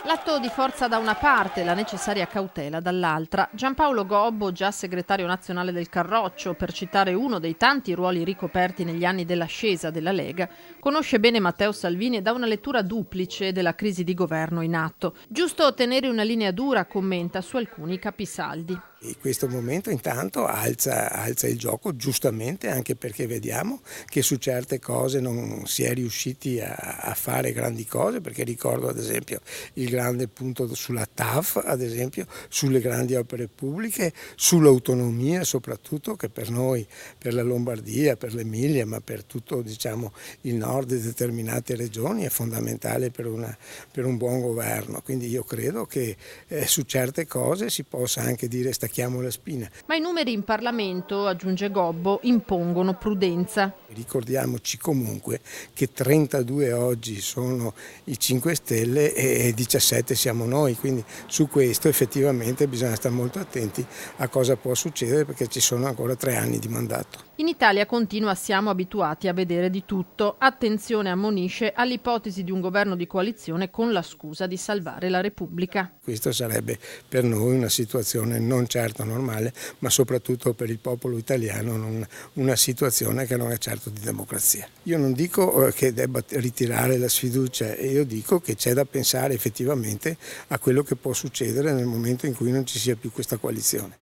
L'atto di forza da una parte, la necessaria cautela dall'altra. Giampaolo Gobbo, già segretario nazionale del Carroccio, per citare uno dei tanti ruoli ricoperti negli anni dell'ascesa della Lega, conosce bene Matteo Salvini e dà una lettura duplice della crisi di governo in atto. Giusto tenere una linea dura, commenta, su alcuni capisaldi. In questo momento intanto alza il gioco, giustamente, anche perché vediamo che su certe cose non si è riusciti a fare grandi cose, perché ricordo ad esempio il grande punto sulla TAV, ad esempio, sulle grandi opere pubbliche, sull'autonomia soprattutto, che per noi, per la Lombardia, per l'Emilia, ma per tutto il nord di determinate regioni è fondamentale per un buon governo. Quindi io credo che su certe cose si possa anche dire stacchiamo la spina. Ma i numeri in Parlamento, aggiunge Gobbo, impongono prudenza. Ricordiamoci comunque che 32 oggi sono i 5 Stelle e 17 siamo noi, quindi su questo effettivamente bisogna stare molto attenti a cosa può succedere, perché ci sono ancora 3 anni di mandato. In Italia continua, siamo abituati a vedere di tutto. Attenzione, ammonisce, all'ipotesi di un governo di coalizione con la scusa di salvare la Repubblica. Questo sarebbe per noi una situazione non certo normale, ma soprattutto per il popolo italiano una situazione che non è certo di democrazia. Io non dico che debba ritirare la sfiducia, io dico che c'è da pensare effettivamente a quello che può succedere nel momento in cui non ci sia più questa coalizione.